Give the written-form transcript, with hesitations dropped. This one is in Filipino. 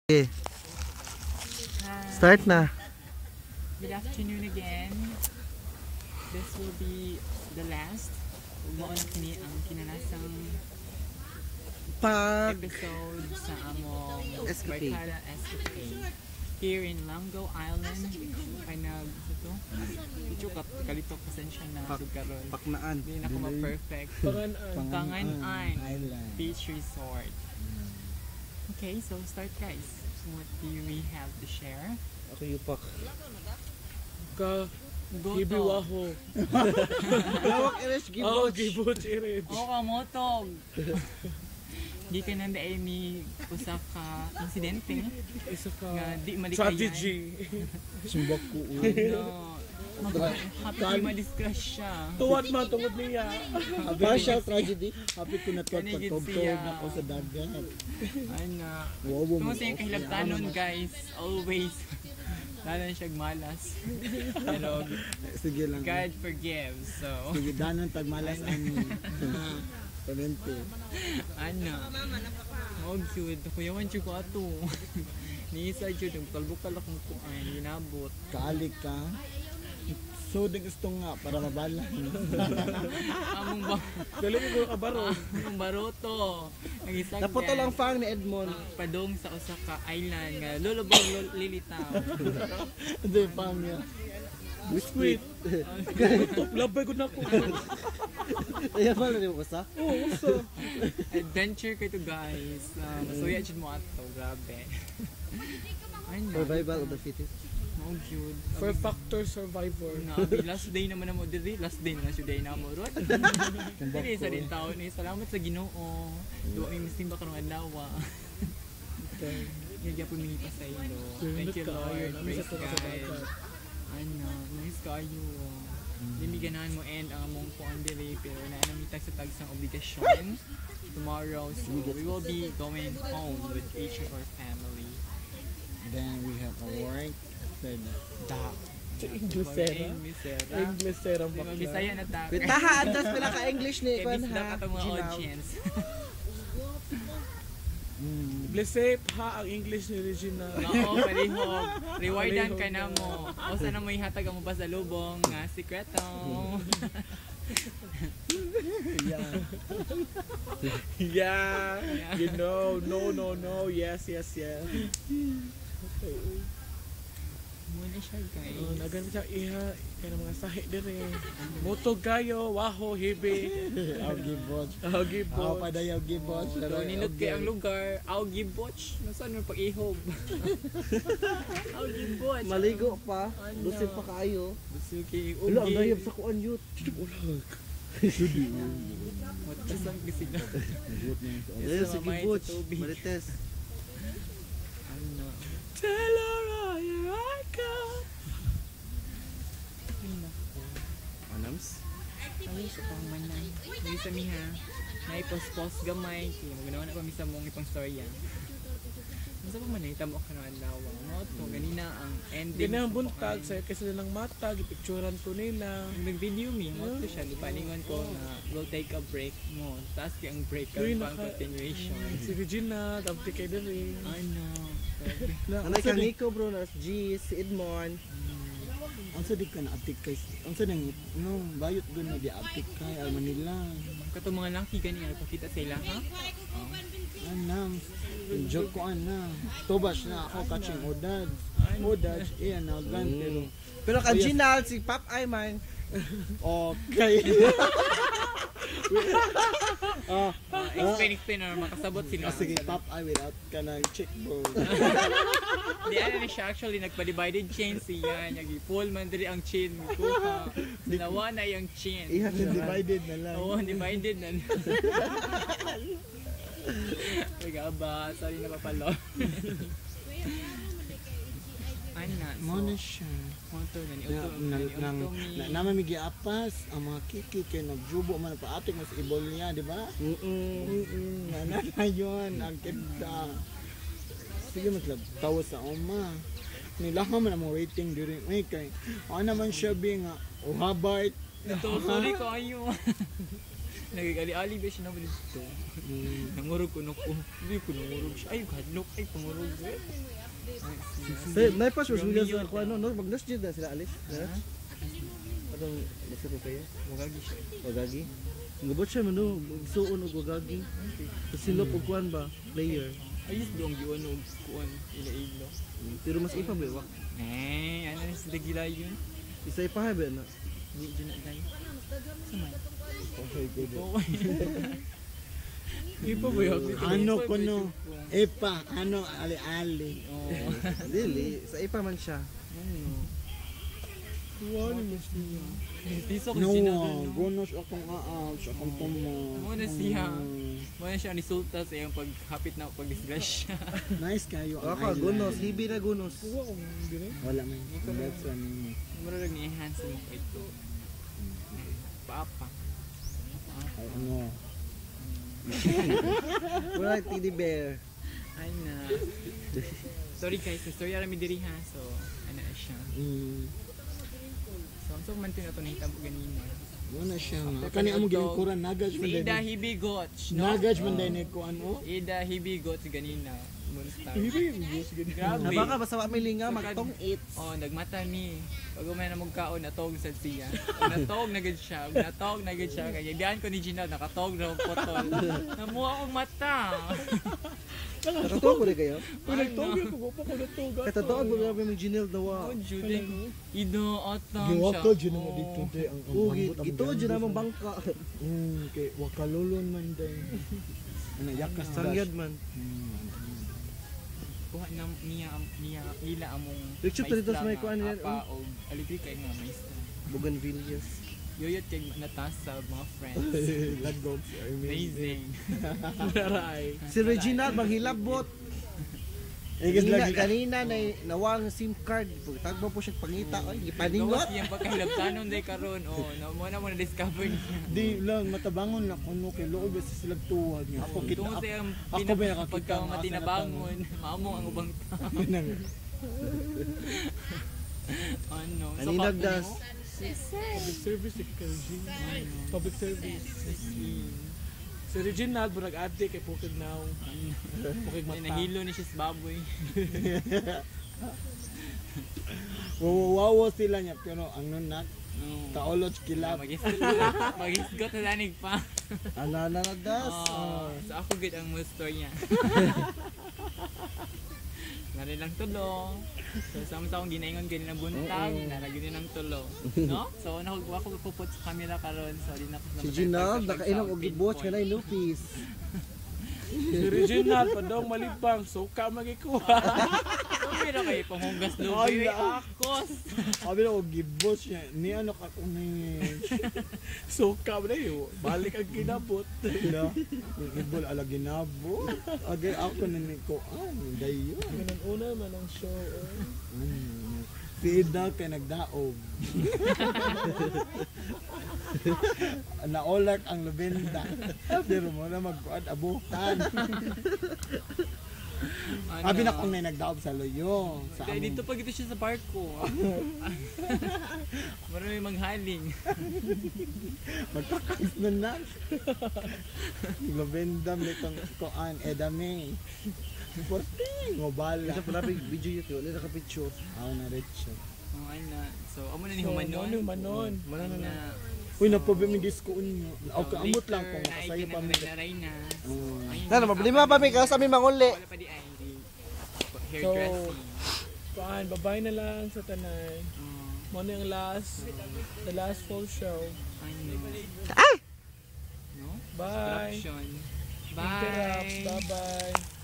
Okay. Start na. Good afternoon again. This will be the last umaon kini ang kinalasang episode sa among Escapade. Barkada Escapade here in Lango Island. Panag ito. Ito kalito pasensya na karon. Paknaan. Hindi na ako ma-perfect. Panganan Beach Resort. Okay, so start guys. What do we have to share? Ako yupak. Gibiwaho. Lawak iris Oh, gibot iris. Oh, kamotog. Di ka nanda ay may usa ka insidente Isa ka nga di malikayan. strategy. Sumbak ko. No. Happy ma-discuss siya. Tuwad man tungod niya. Partial tragedy. Happy ko na to Kanigit pagtugtog siya. na ko sa dagat. Ano. Wow, Kung sa yung kahilabtanon guys, always lalo siyang malas. Pero Sige lang. God forgives. So, Sige, danon tagmalas ani. Talente. ano. Huwag sud. Kuyawan siya ko ato. Niisa siya. Talbukal akong kuan. Ginabot. Kaalik ka. So, di gusto nga para mabala. Among ba? Galing ko kabaro. Among baroto. Nagisag Napoto lang fang ni Edmond. Padong sa usa ka island nga lulubog lilitaw. Hindi pa niya. Sweet. Top labay ko na ko. Ayan ba na rin mo sa? Oh, usa. Adventure kayo to guys. Masuya dyan mo ato. Grabe. Ano? Survival of the fittest. Oh, cute. For factor survivor. Nabi, last day naman na mo diri. Last day na siya day na mo. Rot. Dili sa din taon eh. Salamat sa Ginoo. Duwa may misimba karong adlaw. Nagya po mingi pa sa ilo. Thank you Lord. Praise God. Ano, nice kayo. Hindi ganahan mo end ang among kuan diri pero naanamita sa tag sang obligasyon tomorrow. So we will be going home with each of our family. Then we have a work. Then, Inglesera. Misera. Inglesera Di ba, bakla. Bisaya na ta. Taha, antas pala ka-English ni Kaya Kwan bisdak ha. atong mga Ginaw. audience. Blessed ha ang English ni Regina. Oo, palihog. Rewardan ka na mo. O sana mo ihatag ang mo pa sa lubong nga sikreto. Yeah. You know, no. Yes. Muna siya guys. Oh, nagan siya iha kaya mga sahi dire. Motog kayo, waho, hibi. I'll give watch. Ako gibo. Ako pa dayaw give watch. So, ninot kay ang lugar. Aw gibotch. Nasaan mo pag-ihob? Aw gibotch. Maligo pa. Lusip pa kayo. Gusto kay Wala, ang ugi. dayab sa kuan yun. What kasam kasi na. Ayun, Yes, sige mamay Butch. sa tubig. Marites. Ano? Tell her here I come. Ay nako. Anams? Ay sa pangmanan. Hindi sa miha. Naipost-post gamay. Kaya maganawa na kami sa mong ipang storya. Masa pa man na itamo ka ng lawa. Mo to ganina ang ending. Ganang buntag sa kasi nilang mata, gipicturan ko nila. Nag-video me, mo to siya. Lipaningon ko na we'll take a break mo. Taas kaya ang break ka Uy, pang continuation. Si Regina, tapos kay Dere. Ano? Anay kang Nico bro, nas G, si Edmond. Ang sa di ka na aptik kay. Ang sa nang no, bayot gun na di aptik kay al Manila. Kato mga laki ganyan, pakita sila ha? Anam. Joke ko ana. Tobas na ako catching odad. Odad, iyan na gan pero Pero kang Ginal, si Pop Ayman. okay. Explain or makasabot sila. Sige, pop I without ka ng chick bro. Di ano na siya actually, nagpa-divided chain siya. Nag-pull man diri ang chain. Kuha. Nawa na yung chain. Ihat na Divided na lang. Oo, divided na. Nagaba, sorry na papalo. Ana, Mo na siya. motor na ni Namamigi apas ang mga kiki kay nagjubo man pa atik mas ibol niya, di ba? Nana na yun, ang kita. Sige matlab, tawa sa oma. Nilaha man ang rating during may kay. Ano naman siya bi nga, uhabart. Ito, sorry ko ayo. Nagag-ali-ali ba siya naman dito? Nangurog ko ko. Hindi ko nangurog siya. Ay, hadlok. Ay, pangurog. Naipas mas mga sa ako ano, no? Mag-nurse dyan na sila alis. Anong nasa ko kayo? Wagagi siya. Wagagi? Ngabot siya mano, suon og wagagi. Tapos silop og kuan ba? Player. Ayos doong giwan og kuan ila-ilo. Pero mas ipa ba wak? Ano na sila gila yun? Isa ipa ba na? Hindi dyan na tayo. Samay. Okay, good. Ipa ba yun? Ano ko no? Epa, ano ali-ali. Oo. Dili, sa ipa man siya. Tuwan mo siya. Piso ko No, sinabi. gonos akong aas, akong tumo. Muna siya. Muna siya resulta sa iyong paghapit na pag-disgrasya. Nice kayo ang Ako, island. gunos, hibi na gunos. Tuwa kung gano'n. Wala man. That's one. Marunong ni-enhance mo ko ito. Paapa. Ay, ano. Wala teddy bear. Ay na. Sorry guys, story ara mi diri ha. So, ano na siya. So man tinato na hitabo ganina. Wala siya nga. Kani amo gilingkuran nagaj man Ida dai. hibigots, no? Nagaj man dai ni ko ano. Ida hibigots ganina. Monster. Hindi yung Diyos ganun. Grabe. Nabaka basta wa may linga magtong it. Oh, nagmata mi. Pag umay na magkaon natog sa siya. Pag natog na gid siya, pag natog na gid siya kay giyan ko ni Gina nakatog raw potol. Namuha akong mata. Nakatuwa ko rin kayo. Kung nagtogil ko, gupo ko nagtoga. Katatoan mo grabe may Janelle dawa. Oh, Judeng. Ido atang siya. Giwako jud naman dito dai ang Ugi, ito dyan namang bangka. kay wakalulon man dai. Ano yakas Sangyad man. Kuha na nila among Picture to dito sa may kuan yan, apa o aligri kay nga maestra. Bougainvilleas. Yoyot kay natasa mga friends. Lagog. Amazing. Naray. Si Regina manghilabot. Kanina na nawang SIM card. Tagbo po siya pangita. Ay, Gawas gipaningot. yung pagkahilabtanon day karon. Oh, na mo na discover niya. Di lang matabangon na kuno kay loob sa sila tuwag niya. Ako kita Tungod sa iyang ako ba nakakita pagkamatinabangon, maamo ang ubang tao. Ano? Aninagdas. Public service, technology. Public service. Si Reginald, burag ate kay Pukig now. Pukig Ay, mata. nahilo ni siya sa baboy. Wawawa sila niya pero ang nunak No. kaolot kilap. Magisgot na danig pa. Ananagdas. So ako gid ang most story niya. Nari lang tulo. So sama-sama ginaingon gani ng buntag, nalagyan din ng tulo. No? So ako puput sa camera karon. So di na ko Si Janelle, nakainom og gibuhat ka na inupis. Si Reginald, padong malibang, suka magikuha. Pero kayo panghugas Ay, lubi. na. Akos. Sabi na og gibos niya ni ano ka ni Suka mo na yun. Balik ang kinabot. no. Gibol ala ginabo. Agay ako na ni ko dayo. Ganun una man ang show. Si Ida kay nagdaog. Naolak ang labenda. Pero mo na magkuan abutan. Abi na kung may nagdaog sa loyo. Sa Kaya dito pag ito siya sa barko. Marami maghaling. magkakais na na. Labenda may kang kuan edame. Puting ngobala. Isa pala video yun. Wala naka-picture. Aw na rich. Oh, ano. So, amo na ni So, Humanon. ano manon? Ano na. Uy, na-problem yung disco unyo. Okay, amot lang kung makasayo pa mo. Naray na. Nana, mablima pa may kasi may manguli. Wala pa di ay. Hairdressing. Paan, babay na lang sa tanay. Mo na yung the last full show. Ano. No? Bye. Production. Interrupt. Bye. Bye-bye.